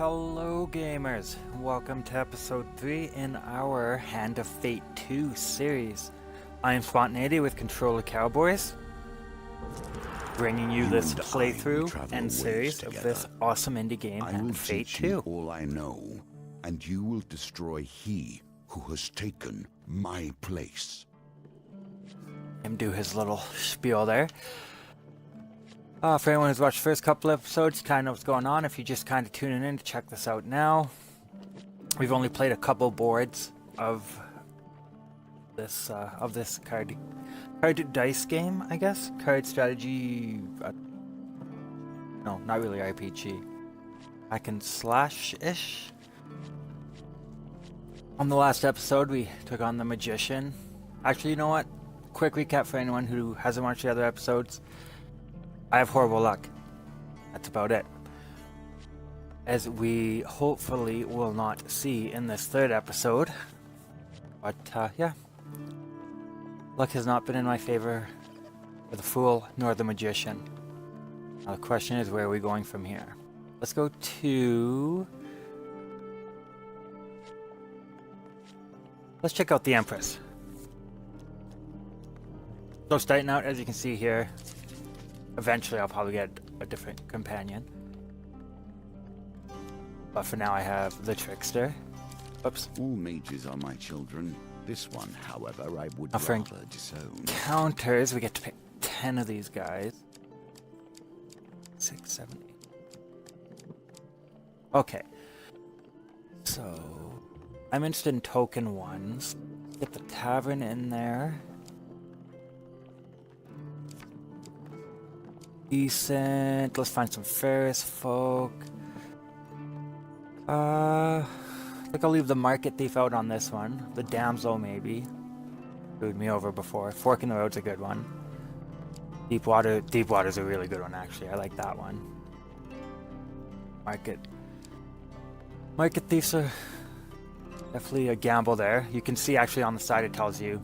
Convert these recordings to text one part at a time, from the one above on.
Hello gamers, welcome to episode 3 in our Hand of Fate 2 series. I am Spontaneity with Controller Cowboys, bringing you this playthrough and series of this awesome indie game, Hand of Fate 2. I will teach you all I know, and you will destroy he who has taken my place. Him do his little spiel there. For anyone who's watched the first couple episodes, you kind of know what's going on. If you're just kind of tuning in to check this out now, we've only played a couple boards of this card dice game, I guess. Card strategy. No, not really RPG. Hack and slash-ish. On the last episode, we took on the Magician. Actually, you know what? Quick recap for anyone who hasn't watched the other episodes. I have horrible luck. That's about it. As we hopefully will not see in this third episode. But, yeah. Luck has not been in my favor for the Fool nor the Magician. Now the question is, where are we going from here? Let's go to... Let's check out the Empress. So starting out, as you can see here, eventually I'll probably get a different companion. But for now I have the Trickster. Oops. All mages are my children. This one, however, I would rather disown. Counters, we get to pick 10 of these guys. 6, 7, 8. Okay. So, I'm interested in token ones. Get the tavern in there. Decent. Let's find some Ferris folk. I think I'll leave the Market Thief out on this one. The Damsel maybe. Screwed me over before. Fork in the Road's a good one. Deepwater's a really good one actually. I like that one. Market Thief's are definitely a gamble there. You can see actually on the side it tells you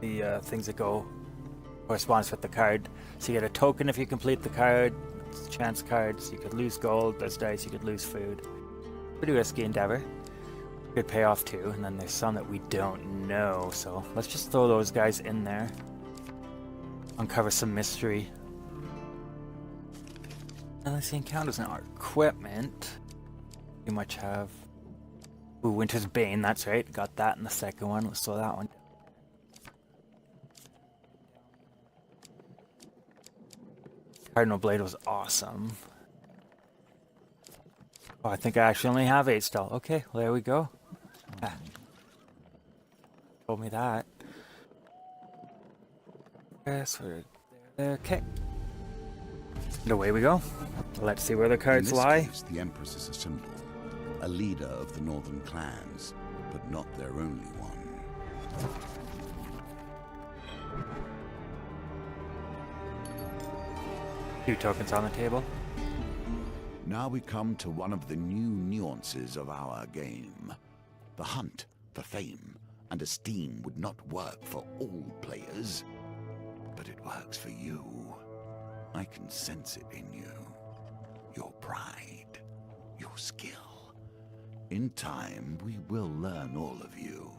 the things that go corresponds with the card. So you get a token if you complete the card. It's chance cards. You could lose gold. There's dice. You could lose food. Pretty risky endeavor. Good payoff too. And then there's some that we don't know. So let's just throw those guys in there. Uncover some mystery. And let's see encounters now. Equipment. We much have. Ooh, Winter's Bane. That's right. Got that in the second one. Let's throw that one. Cardinal Blade was awesome. Oh, I think I actually only have 8 still. Okay, well, there we go. Ah. Told me that. Yes, we're there. Okay. And away we go. Let's see where the cards lie. In this case, the Empress is a symbol, a leader of the northern clans, but not their only one. 2 tokens on the table. Now we come to one of the new nuances of our game. The hunt for fame and esteem would not work for all players, but it works for you. I can sense it in you. Your pride, your skill. In time, we will learn all of you.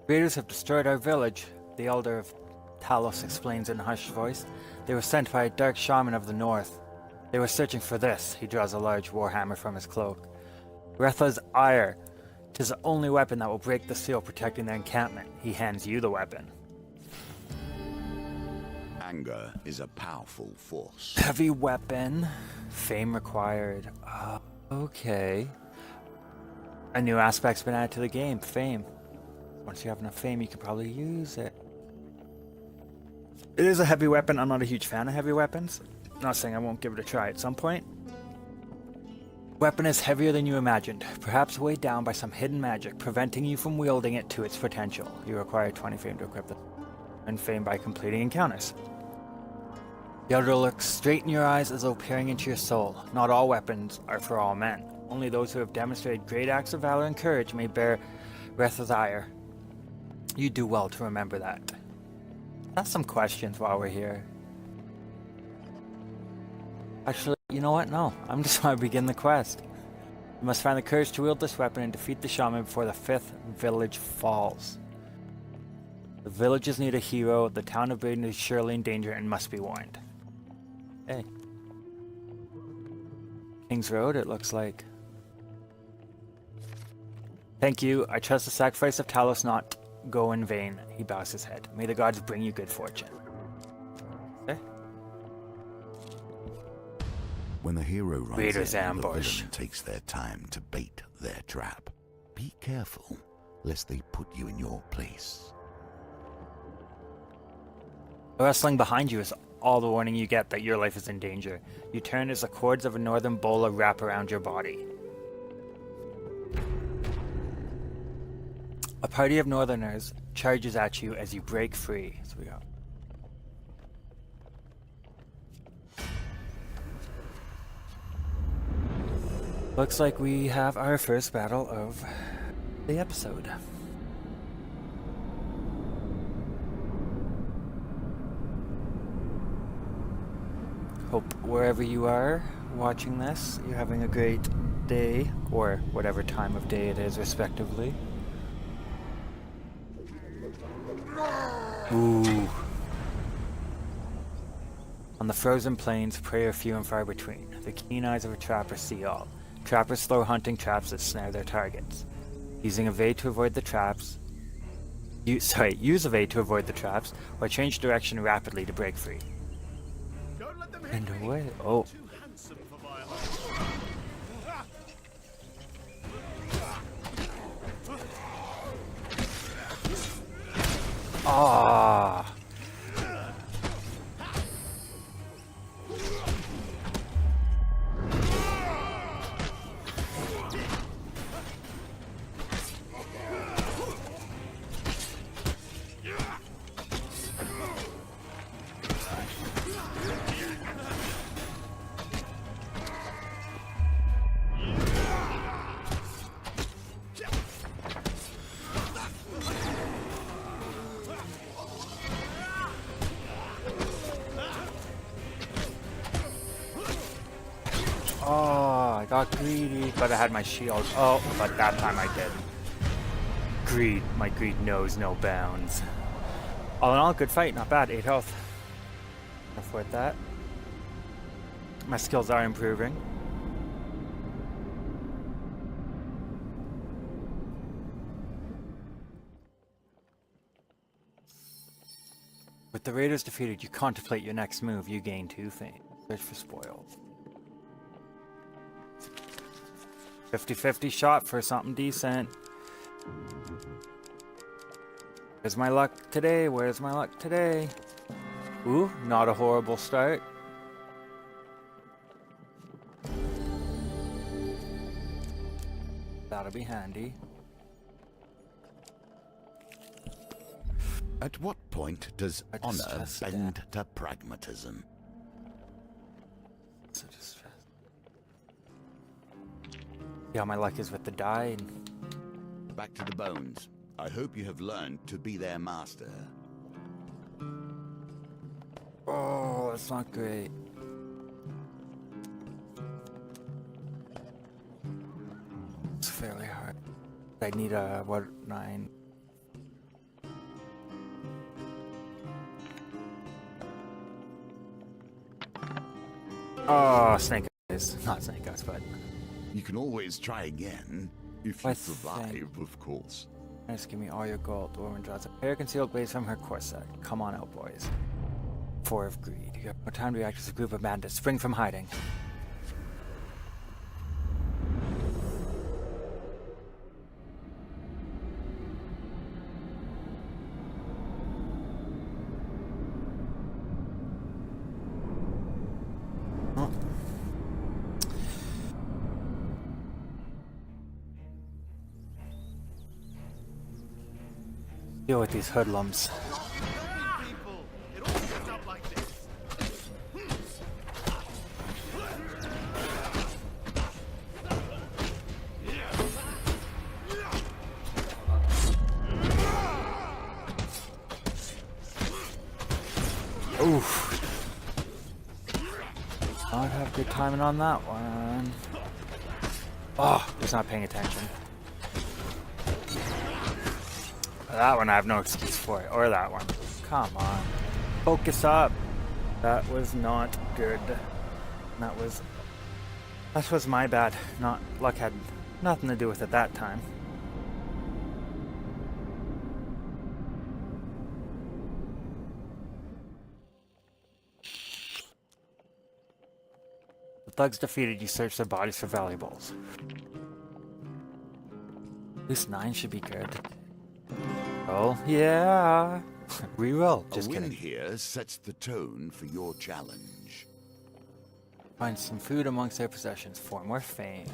Raiders have destroyed our village. The Elder of Talos explains in a hushed voice. They were sent by a dark shaman of the north. They were searching for this. He draws a large warhammer from his cloak. Retha's ire. 'Tis the only weapon that will break the seal protecting their encampment. He hands you the weapon. Anger is a powerful force. Heavy weapon. Fame required. Okay. A new aspect's been added to the game. Fame. Once you have enough fame, you can probably use it. It is a heavy weapon. I'm not a huge fan of heavy weapons. Not saying I won't give it a try at some point. Weapon is heavier than you imagined, perhaps weighed down by some hidden magic, preventing you from wielding it to its potential. You require 20 fame to equip it, and fame by completing encounters. The Elder looks straight in your eyes as though peering into your soul. Not all weapons are for all men. Only those who have demonstrated great acts of valor and courage may bear Retha's You do well to remember that. Ask some questions while we're here. Actually, you know what? No, I'm just going to begin the quest. You must find the courage to wield this weapon and defeat the shaman before the 5th village falls. The villages need a hero, the town of Braden is surely in danger and must be warned. Hey. King's Road, it looks like. Thank you. I trust the sacrifice of Talos not go in vain. He bows his head. May the gods bring you good fortune. Okay. When the hero runs Raiders in, ambush. the villain takes their time to bait their trap. Be careful, lest they put you in your place. The wrestling behind you is all the warning you get that your life is in danger. You turn as the cords of a northern bola wrap around your body. A party of northerners charges at you as you break free. So we go. Looks like we have our first battle of the episode. Hope wherever you are watching this, you're having a great day, or whatever time of day it is, respectively. Ooh. On the frozen plains, prey are few and far between. The keen eyes of a trapper see all. Trappers throw hunting traps that snare their targets. Using evade to avoid the traps. Use evade to avoid the traps, or change direction rapidly to break free. And away. Oh. Ah. Oh, I got greedy, but I had my shield. Oh, but that time I didn't. Greed. My greed knows no bounds. All in all, good fight. Not bad. 8 health. Enough with that. My skills are improving. With the raiders defeated, you contemplate your next move. You gain 2 fame. Search for spoils. 50-50 shot for something decent. Where's my luck today? Where's my luck today? Ooh, not a horrible start. That'll be handy. At what point does honor bend to pragmatism? Yeah, my luck is with the die. Back to the bones. I hope you have learned to be their master. Oh, that's not great. It's fairly hard. I need a, what, 9? Oh, snake eyes. Not snake eyes, but... You can always try again, if you survive, of course. Just give me all your gold. The woman draws a pair of concealed blades from her corset. Come on out, boys. 4 of greed. You have no time to react as a group of bandits. Spring from hiding. Deal with these hoodlums. Oof. Not have Good timing on that one. Oh, he's not paying attention. That one I have no excuse for it. Or that one. Come on. Focus up. That was not good. That was my bad. Luck had nothing to do with it that time. The thugs defeated, you search their bodies for valuables. At least 9 should be good. Oh, yeah. Reroll. Just a win kidding. Here sets the tone for your challenge. Find some food amongst their possessions. 4 more fame.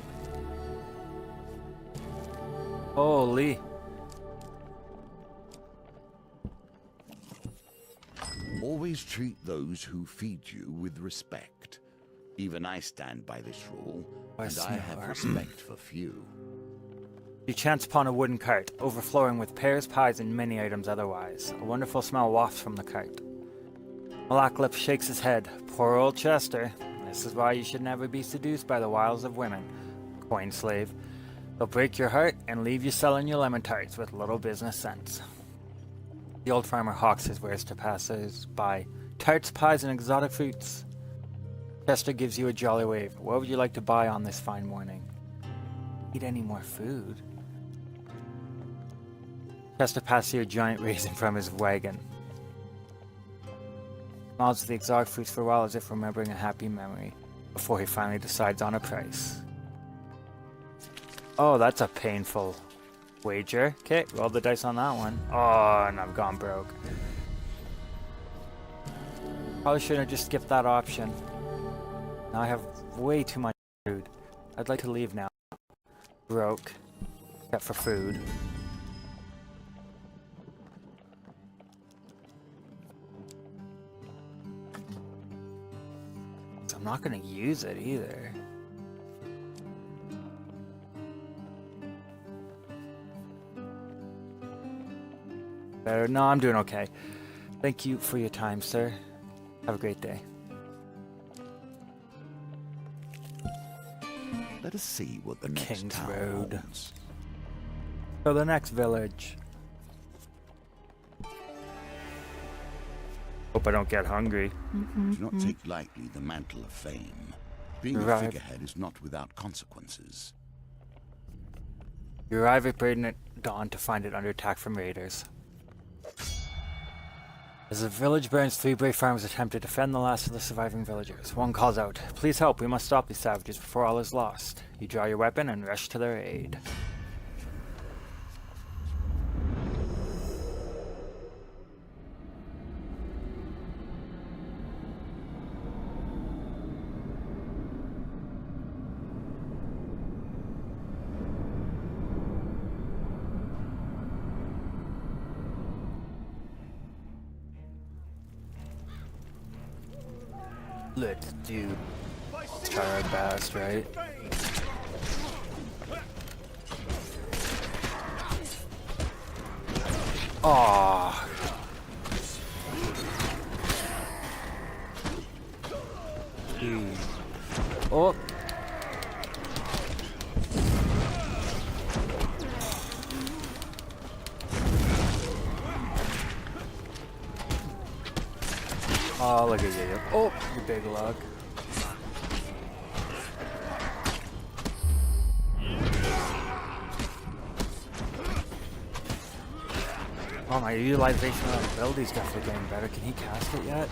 Holy. Always treat those who feed you with respect. Even I stand by this rule, and I have respect for few. You chance upon a wooden cart, overflowing with pears, pies, and many items otherwise. A wonderful smell wafts from the cart. Malaclip shakes his head. Poor old Chester. This is why you should never be seduced by the wiles of women. Coin slave. They'll break your heart and leave you selling your lemon tarts with little business sense. The old farmer hawks his wares to passers-by. Tarts, pies, and exotic fruits. Chester gives you a jolly wave. What would you like to buy on this fine morning? Eat any more food? Chester passes you a giant raisin from his wagon. Smiles at the exotic fruits for a while as if remembering a happy memory, before he finally decides on a price. Oh, that's a painful wager. Okay, roll the dice on that one. Oh, and I've gone broke. Probably shouldn't have just skipped that option. Now I have way too much food. I'd like to leave now. Broke. Except for food. So I'm not gonna use it either. Better. No, I'm doing okay. Thank you for your time, sir. Have a great day. Let us see what the next King's town Road. holds. So the next village. Hope I don't get hungry. Do not take lightly the mantle of fame. Being a figurehead is not without consequences. You arrive at Braden at dawn to find it under attack from raiders. As the village burns, 3 brave farmers attempt to defend the last of the surviving villagers. One calls out, "Please help, we must stop these savages before all is lost." You draw your weapon and rush to their aid. Let's try our best, right? Aww. Oh. Oh, look at you. Oh, you big lug. Oh, my utilization of that ability is definitely getting better. Can he cast it yet?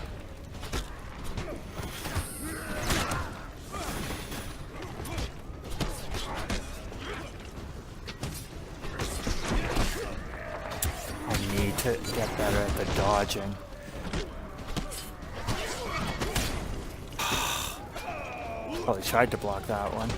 I need to get better at the dodging. Oh, he tried to block that one.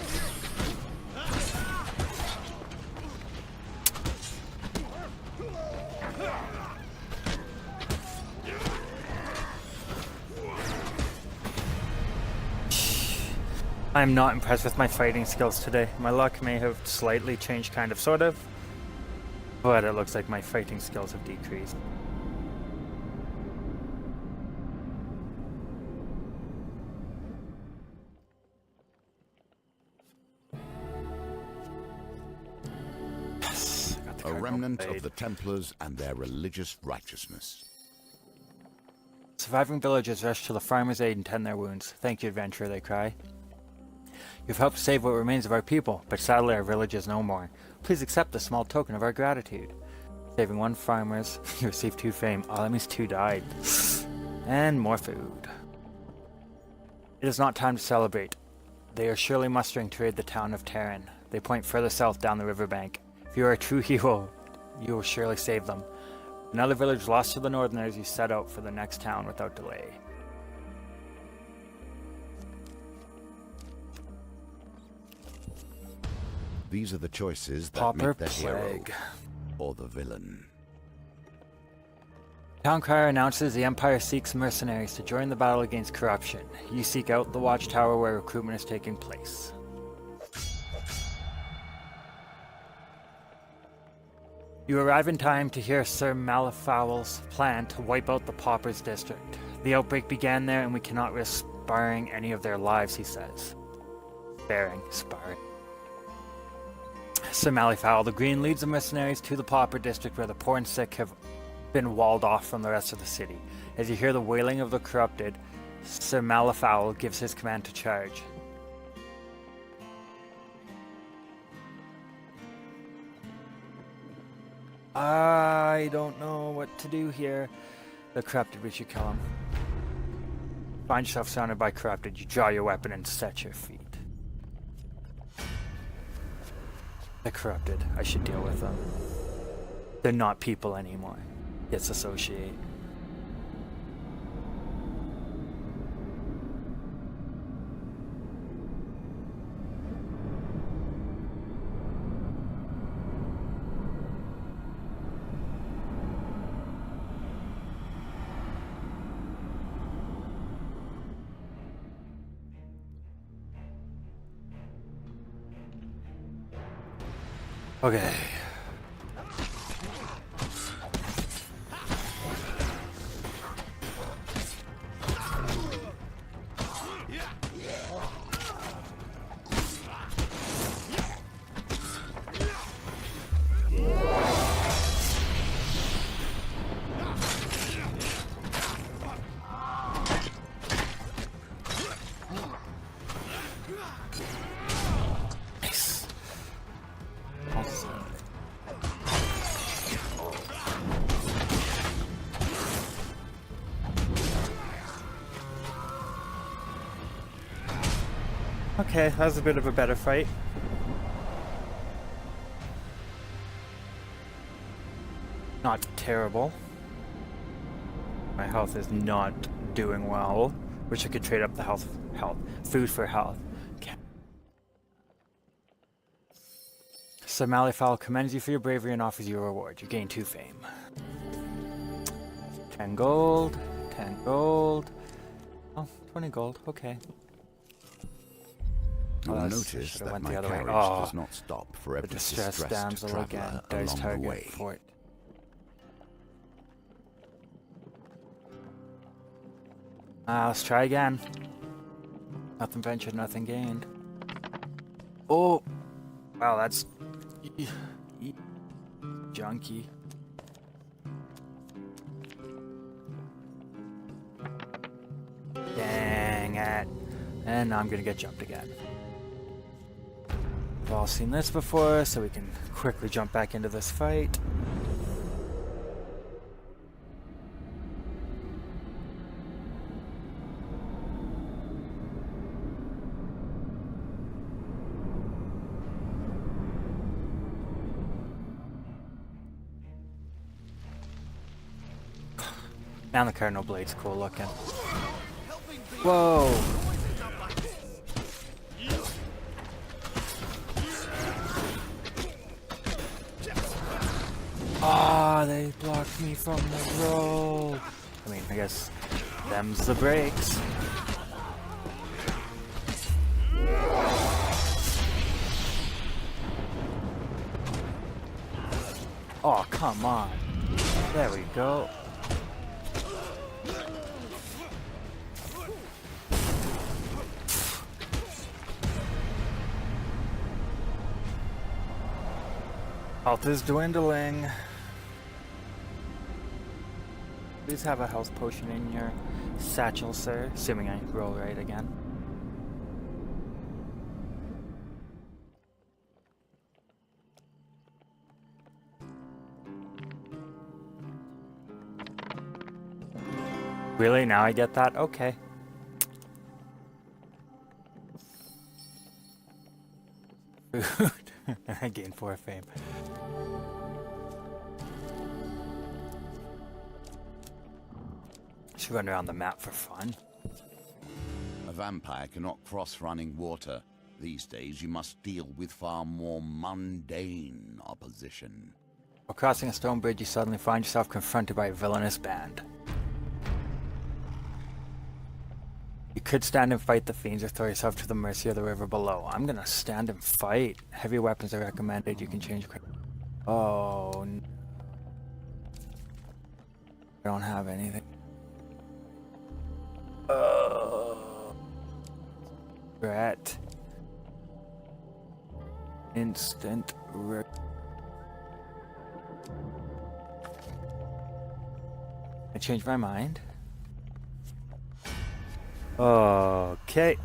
I am not impressed with my fighting skills today. My luck may have slightly changed, kind of, sort of, but it looks like my fighting skills have decreased. A remnant of the Templars and their religious righteousness. Surviving villagers rush to the farmer's aid and tend their wounds. Thank you, adventurer, they cry. You've helped save what remains of our people, but sadly our village is no more. Please accept this small token of our gratitude. Saving 1 farmer's, you received 2 fame. Oh, that means 2 died. And more food. It is not time to celebrate. They are surely mustering to raid the town of Terran. They point further south down the riverbank. If you are a true hero, you will surely save them. Another village lost to the Northerners, you set out for the next town without delay. These are the choices that Pauper make the hero Plague. or the villain. Town crier announces the Empire seeks mercenaries to join the battle against corruption. You seek out the watchtower where recruitment is taking place. You arrive in time to hear Sir Malifaule's plan to wipe out the Paupers district. The outbreak began there and we cannot risk sparing any of their lives, he says. Sparring. Sir Malifaule the Green leads the mercenaries to the Pauper district where the poor and sick have been walled off from the rest of the city. As you hear the wailing of the corrupted, Sir Malifaule gives his command to charge. I don't know what to do here. The corrupted, we should kill him. Find yourself surrounded by corrupted, you draw your weapon and set your feet. The corrupted, I should deal with them. They're not people anymore. Disassociate. Okay. Okay, that was a bit of a better fight. Not terrible. My health is not doing well. Wish I could trade up the health. Food for health. Okay. Sir Malifaule commends you for your bravery and offers you a reward. You gain 2 fame. 10 gold. 10 gold. Oh, 20 gold. Okay. You'll notice that my carriage does not stop for every distressed traveler along the way. Fort. Let's try again. Nothing ventured, nothing gained. Oh! Wow, that's... junky. Dang it. And now I'm gonna get jumped again. We've all seen this before, so we can quickly jump back into this fight. Man, the Cardinal Blade's cool looking. Whoa! Ah, they blocked me from the road. I mean, I guess them's the breaks. Oh, come on. There we go. Health is dwindling. Please have a health potion in your satchel, sir. Assuming I roll right again. Really? Now I get that? Okay. Food. I gain 4 fame. Should run around the map for fun. A vampire cannot cross running water. These days you must deal with far more mundane opposition. While crossing a stone bridge, you suddenly find yourself confronted by a villainous band. You could stand and fight the fiends or throw yourself to the mercy of the river below. I'm gonna stand and fight. Heavy weapons are recommended. You can change. Oh, no. I don't have anything. Regret. Instant I changed my mind. Okay.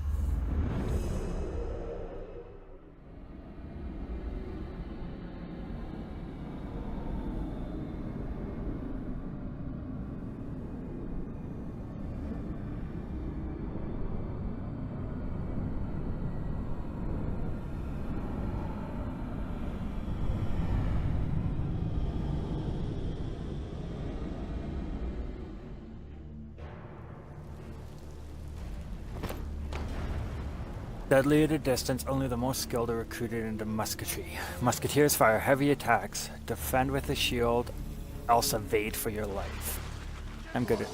Deadly at a distance, only the most skilled are recruited into musketry. Musketeers fire heavy attacks. Defend with a shield, else evade for your life. I'm good at...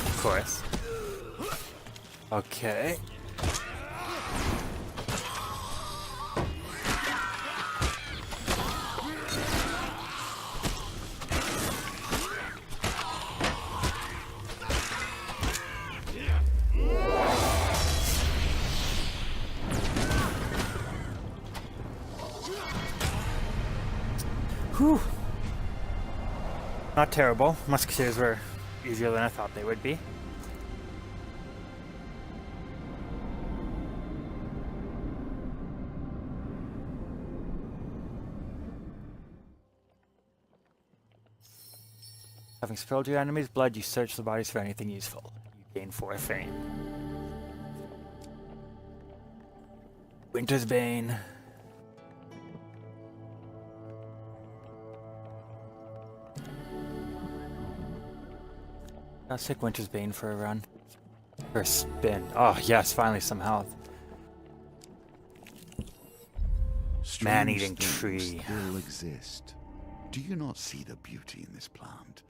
Of course. Okay. Whew. Not terrible. Musketeers were easier than I thought they would be. Having spilled your enemy's blood, you search the bodies for anything useful. You gain 4 fame. Winter's Bane. Let's take Winter's Bane for a run. For a spin. Oh, yes, finally some health. Man-eating tree. Still exist. Do you not see the beauty in this plant?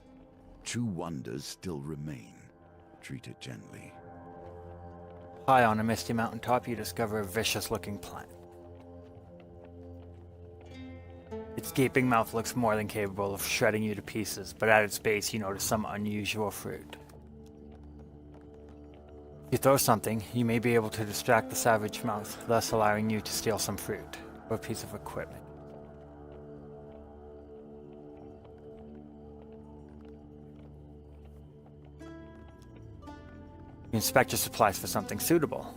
True wonders still remain. Treat it gently. High on a misty mountaintop, you discover a vicious-looking plant. Its gaping mouth looks more than capable of shredding you to pieces, but at its base you notice some unusual fruit. If you throw something, you may be able to distract the savage mouth, thus allowing you to steal some fruit or a piece of equipment. You inspect your supplies for something suitable.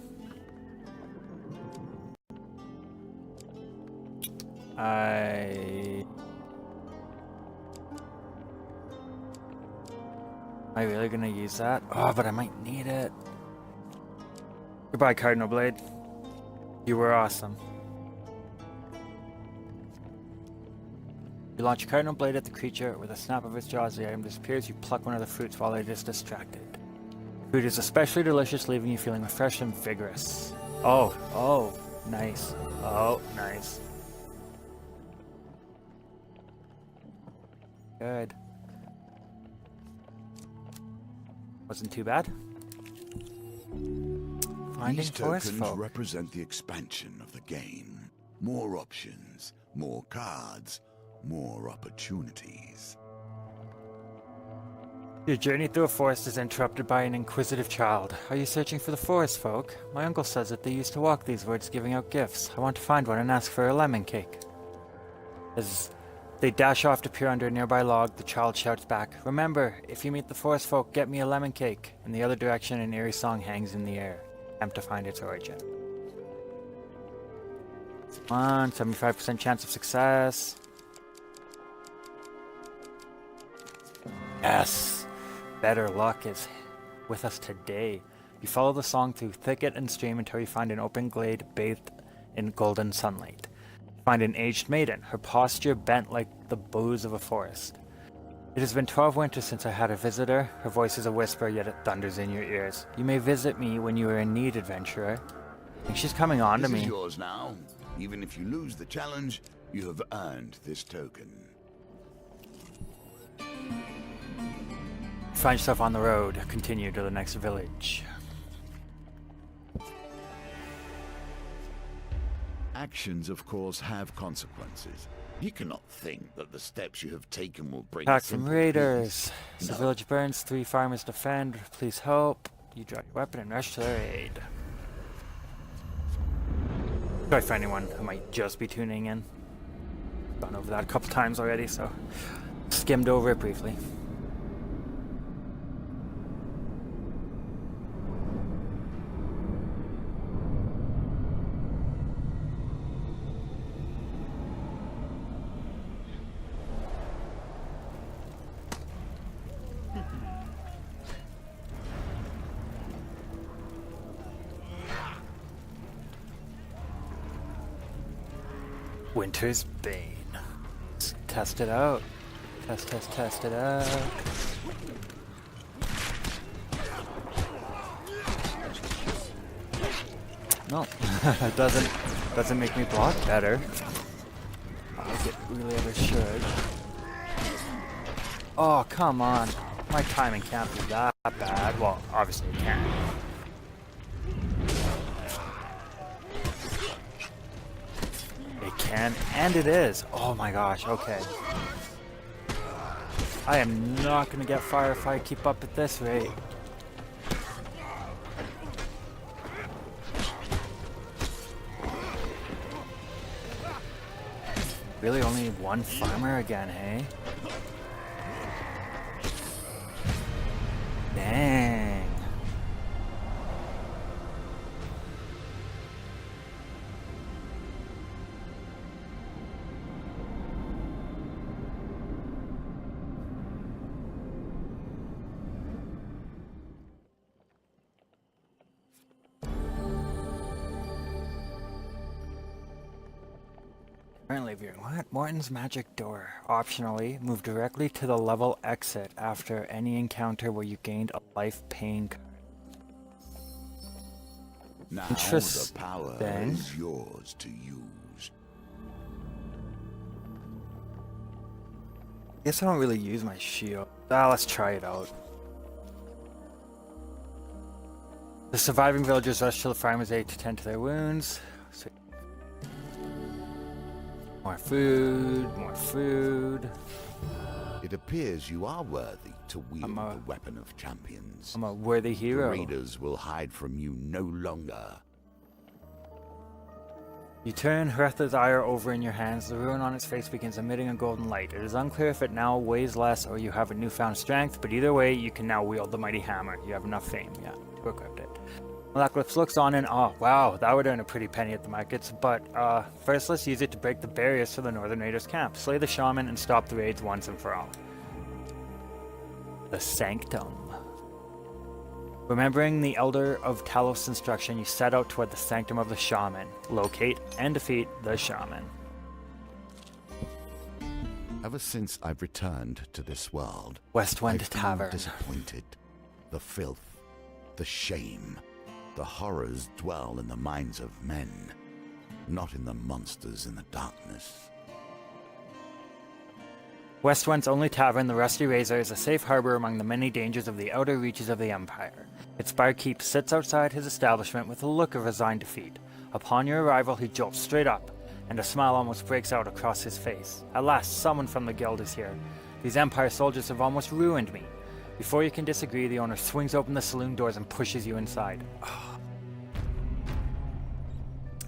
Am I really gonna use that? Oh, but I might need it. Goodbye, Cardinal Blade. You were awesome. You launch a Cardinal Blade at the creature. With a snap of its jaws, the item disappears. You pluck one of the fruits while it is distracted. Food is especially delicious, leaving you feeling refreshed and vigorous. Oh, nice. Oh, nice. Good. Wasn't too bad. Finding These forest tokens folk. represent the expansion of the game. More options, more cards, more opportunities. Your journey through a forest is interrupted by an inquisitive child. Are you searching for the forest folk? My uncle says that they used to walk these woods giving out gifts. I want to find one and ask for a lemon cake. As they dash off to peer under a nearby log, the child shouts back, "Remember, if you meet the forest folk, get me a lemon cake." In the other direction, an eerie song hangs in the air. Attempt to find its origin. Come on, 75% chance of success. Yes! Better luck is with us today. You follow the song through thicket and stream until you find an open glade bathed in golden sunlight. Find an aged maiden, her posture bent like the boughs of a forest. It has been 12 winters since I had a visitor. Her voice is a whisper, yet it thunders in your ears. You may visit me when you are in need, adventurer. I think she's coming on to me. This is yours now. Even if you lose the challenge, you have earned this token. Find yourself on the road. Continue to the next village. Actions, of course, have consequences. You cannot think that the steps you have taken will bring Attack from simple raiders. peace. The No. village burns. 3 farmers defend. Please help. You draw your weapon and rush to their aid. Sorry for anyone who might just be tuning in. Gone over that a couple times already, so skimmed over it briefly. Winter's Bane. Let's test it out. Test it out. No, it doesn't make me block better. Like it really ever should. Oh, come on. My timing can't be that bad. Well, obviously it can. It can, and it is. Oh my gosh, okay. I am not gonna get fire if I keep up at this rate. Really only one farmer again, hey? Dang. Currently viewing. What? Morton's magic door. Optionally, move directly to the level exit after any encounter where you gained a life pain card. Now Interesting. the power is yours to use. Guess I don't really use my shield. Let's try it out. The surviving villagers rush to the farmer's aid to tend to their wounds. So more food, more food. It appears you are worthy to wield I'm a- the weapon of champions. I'm a worthy The hero. raiders will hide from you no longer. You turn Hertha's ire over in your hands. The rune on its face begins emitting a golden light. It is unclear if it now weighs less or you have a newfound strength, but either way, you can now wield the mighty hammer. You have enough fame, yeah, to equip it. Malaklis looks on in awe. Wow, that would earn a pretty penny at the markets, but first let's use it to break the barriers to the Northern Raiders' camp, slay the shaman, and stop the raids once and for all. The Sanctum. Remembering the Elder of Talos' instruction, you set out toward the Sanctum of the Shaman. Locate and defeat the Shaman. Ever since I've returned to this world, Westwind I've been Tavern. disappointed. The filth, the shame, the horrors dwell in the minds of men, not in the monsters in the darkness. Westwind's only tavern, the Rusty Razor, is a safe harbor among the many dangers of the outer reaches of the Empire. Its barkeep sits outside his establishment with a look of resigned defeat. Upon your arrival, he jolts straight up. and a smile almost breaks out across his face. At last, someone from the guild is here. These Empire soldiers have almost ruined me. Before you can disagree, the owner swings open the saloon doors and pushes you inside.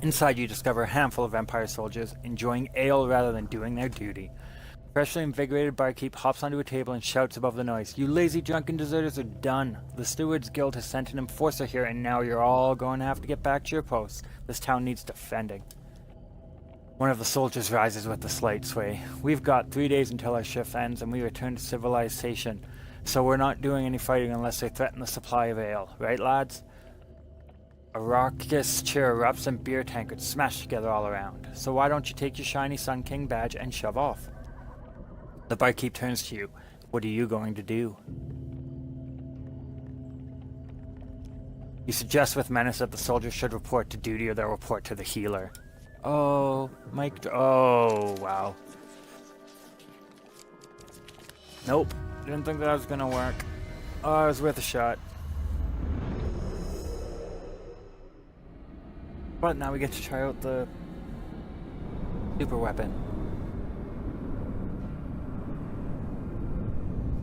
Inside, you discover a handful of Empire soldiers, enjoying ale rather than doing their duty. Freshly invigorated barkeep hops onto a table and shouts above the noise, "You lazy drunken deserters are done. The Stewards Guild has sent an enforcer here, and now you're all going to have to get back to your posts. This town needs defending." One of the soldiers rises with a slight sway. "We've got 3 days until our shift ends, and we return to civilization. So we're not doing any fighting unless they threaten the supply of ale. Right, lads?" A raucous cheer erupts and beer tankards smash together all around. "So why don't you take your shiny Sun King badge and shove off?" The barkeep turns to you. "What are you going to do?" You suggest with menace that the soldiers should report to duty or they'll report to the healer. Oh, Mike. Oh, wow. Nope. Didn't think that was gonna work. Oh, it was worth a shot. But now we get to try out the super weapon.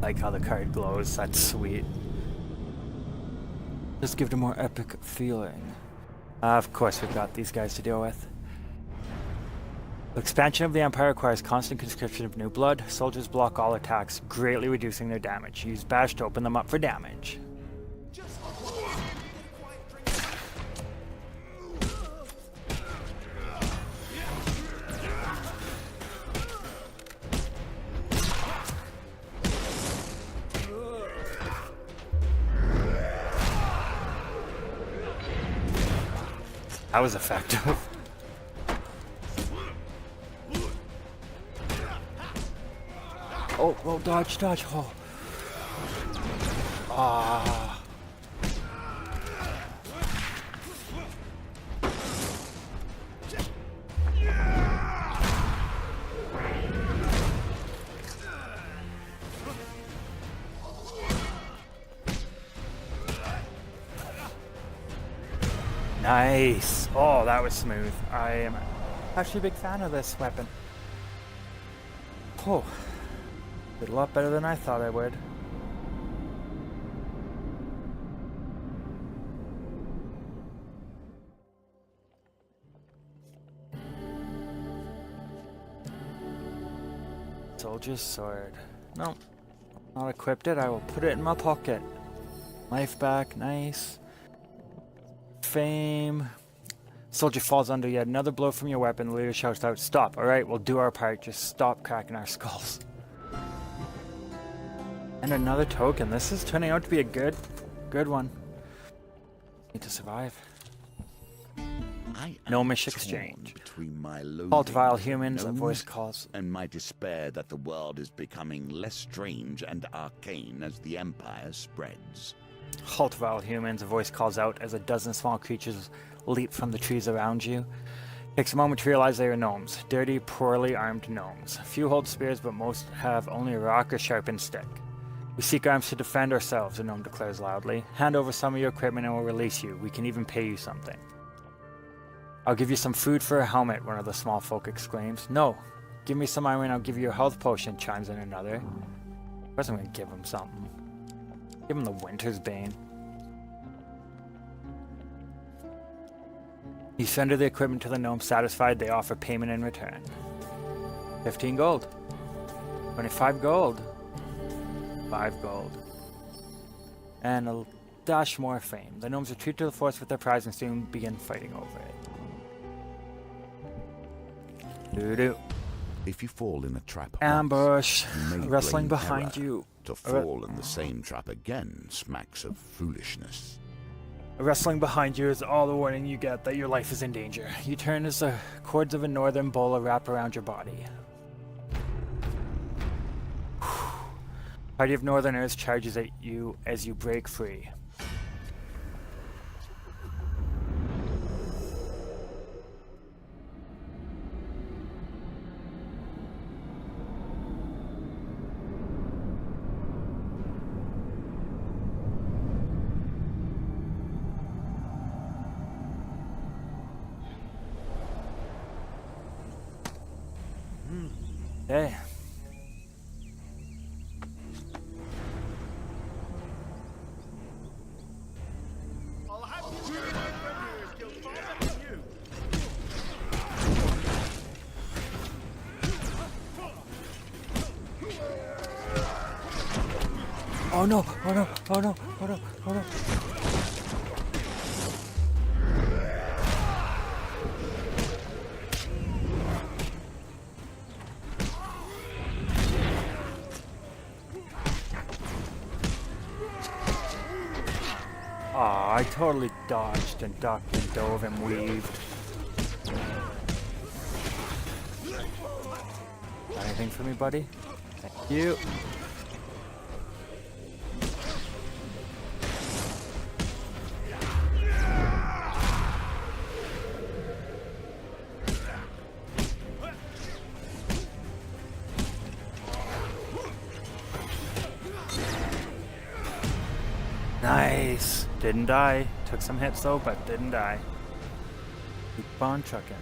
Like how the card glows, that's sweet. Just give it a more epic feeling. Of course we've got these guys to deal with. The expansion of the Empire requires constant conscription of new blood. Soldiers block all attacks, greatly reducing their damage. Use bash to open them up for damage. That was effective. Oh, dodge. Oh. Ah. Nice. Oh, that was smooth. I am actually a big fan of this weapon. Oh. Did a lot better than I thought I would. Soldier's sword. No, not equipped it. I will put it in my pocket. Life back, nice. Fame. Soldier falls under yet another blow from your weapon. The leader shouts out, "Stop! Alright, we'll do our part. Just stop cracking our skulls." And another token. This is turning out to be a good one. Need to survive. Gnomish exchange. Call to vile humans, a voice calls. And my despair that the world is becoming less strange and arcane as the Empire spreads. Halt, vile humans, a voice calls out as a dozen small creatures leap from the trees around you. Takes a moment to realize they are gnomes. Dirty, poorly armed gnomes. Few hold spears, but most have only a rock or sharpened stick. "We seek arms to defend ourselves," a gnome declares loudly. "Hand over some of your equipment and we'll release you. We can even pay you something." "I'll give you some food for a helmet," one of the small folk exclaims. "No, give me some iron and I'll give you a health potion," chimes in another. Of course I'm going to give him something. Give him the Winter's Bane. You surrender the equipment to the gnome. Satisfied, they offer payment in return. 15 gold. 25 gold. 5 gold. And a dash more fame. The gnomes retreat to the forest with their prize and soon begin fighting over it. Doo-doo. If you fall in a trap Ambush. once, you may Wrestling blame behind terror. you. To fall in the same trap again smacks of foolishness. Wrestling behind you is all the warning you get that your life is in danger. You turn as the cords of a northern bola wrap around your body. Party of northerners charges at you as you break free. Okay. I'll have you do my memory is killed faster than you. Oh no! Oh no! Oh no! Oh no! Oh no! Aw, I totally dodged and ducked and dove and weaved. Got anything for me, buddy? Thank you. Nice. Didn't die. Took some hits though, but didn't die. Keep on trucking.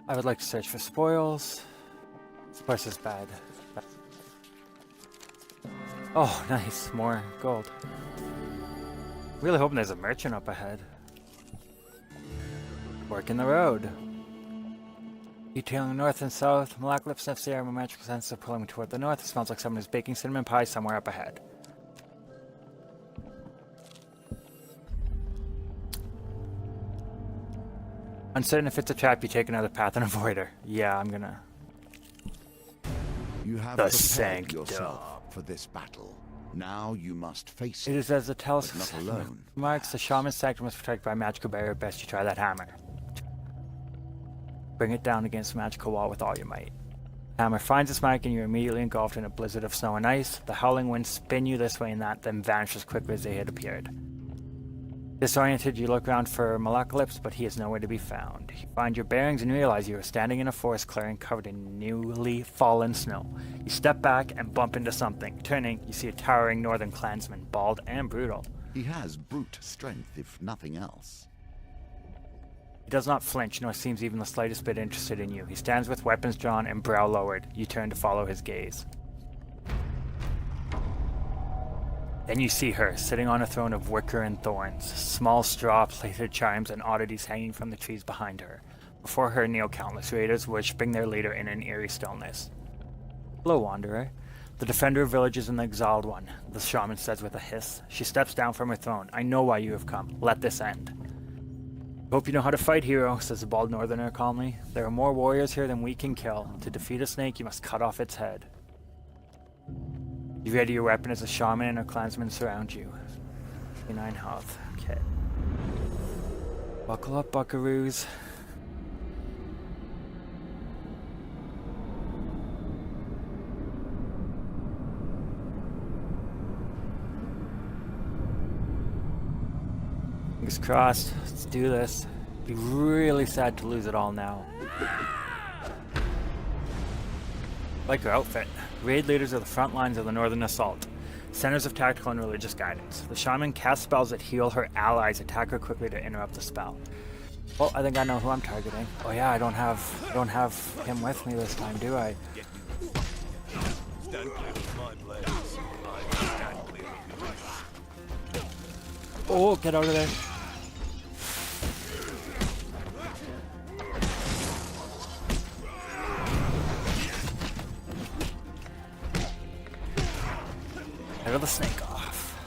I would like to search for spoils. This place is bad. Oh, nice. More gold. Really hoping there's a merchant up ahead. Working the road. Detailing north and south. Molecular sniffs the air. My magical sense of pulling me toward the north. It smells like someone is baking cinnamon pie somewhere up ahead. Uncertain if it's a trap, you take another path and avoid her. Yeah, I'm gonna. You have The prepared sanctum. yourself for this battle. Now you must face It it. is as the But tells not alone. marks the shaman's sanctum was protected by a magical barrier. Best you try that hammer. Bring it down against the magical wall with all your might. Hammer finds its mark and you're immediately engulfed in a blizzard of snow and ice. The howling winds spin you this way and that, then vanish as quickly as they had appeared. Disoriented, you look around for Malacalypse, but he is nowhere to be found. You find your bearings and realize you are standing in a forest clearing covered in newly fallen snow. You step back and bump into something. Turning, you see a towering northern clansman, bald and brutal. He has brute strength, if nothing else. He does not flinch, nor seems even the slightest bit interested in you. He stands with weapons drawn and brow lowered. You turn to follow his gaze. Then you see her, sitting on a throne of wicker and thorns, small straw-plated chimes and oddities hanging from the trees behind her. Before her kneel countless raiders, worshipping their leader in an eerie stillness. Hello, Wanderer. The defender of villages and the exiled one, the shaman says with a hiss. She steps down from her throne. I know why you have come. Let this end. Hope you know how to fight, hero, says the bald northerner calmly. There are more warriors here than we can kill. To defeat a snake, you must cut off its head. You ready your weapon as a shaman and her clansmen surround you. 9 health. Okay. Buckle up, buckaroos. Fingers crossed. Let's do this. Be really sad to lose it all now. Like her outfit. Raid leaders are the front lines of the Northern Assault. Centers of tactical and religious guidance. The shaman casts spells that heal her allies, attack her quickly to interrupt the spell. Well, I think I know who I'm targeting. Oh yeah, I don't have him with me this time, do I? Stand clear of my blades. Stand clear of your Oh, get out of there. Head of the snake off.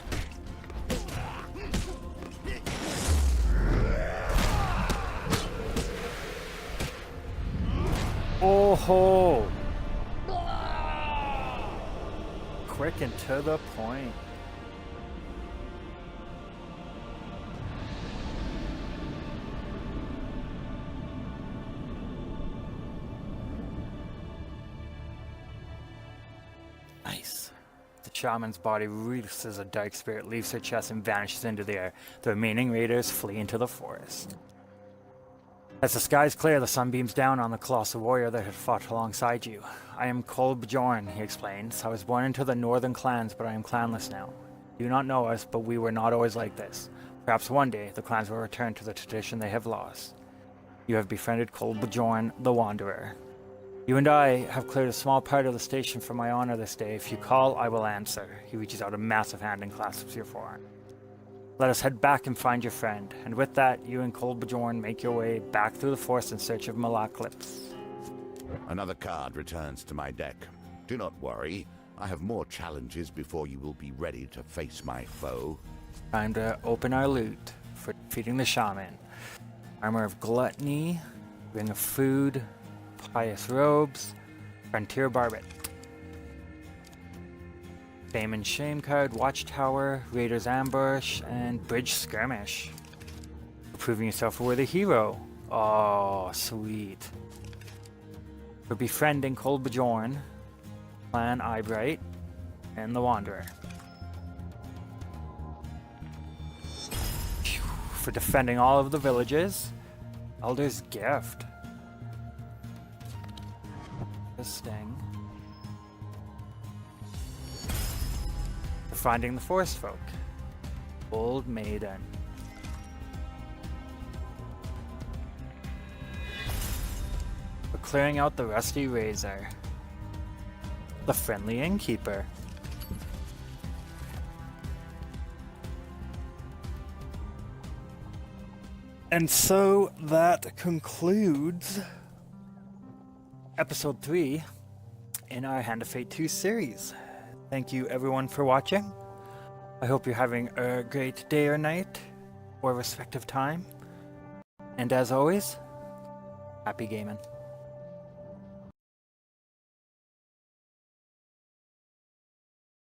Oh ho! Quick and to the point. Nice. The shaman's body wreathes as a dark spirit leaves her chest and vanishes into the air. The remaining raiders flee into the forest. As the skies clear, the sun beams down on the colossal warrior that had fought alongside you. I am Kolbjorn, he explains. I was born into the northern clans, but I am clanless now. You do not know us, but we were not always like this. Perhaps one day, the clans will return to the tradition they have lost. You have befriended Kolbjorn, the Wanderer. You and I have cleared a small part of the station for my honor this day. If you call, I will answer. He reaches out a massive hand and clasps your forearm. Let us head back and find your friend. And with that, you and Kolbjorn make your way back through the forest in search of Malaklips. Another card returns to my deck. Do not worry. I have more challenges before you will be ready to face my foe. Time to open our loot for defeating the shaman. Armor of Gluttony, Ring of Food, Pious Robes, Frontier Barbet. Fame and Shame card, Watchtower, Raider's Ambush, and Bridge Skirmish. Proving yourself a worthy hero. Oh, sweet. For befriending Kolbjorn, Clan Eyebright, and the Wanderer. For defending all of the villages, Elder's Gift. The Sting. For finding the Forest Folk, Old Maiden. For clearing out the Rusty Razor, the Friendly Innkeeper. And so that concludes episode 3 in our Hand of Fate 2 series. Thank you everyone for watching. I hope you're having a great day or night or respective time. And as always, happy gaming.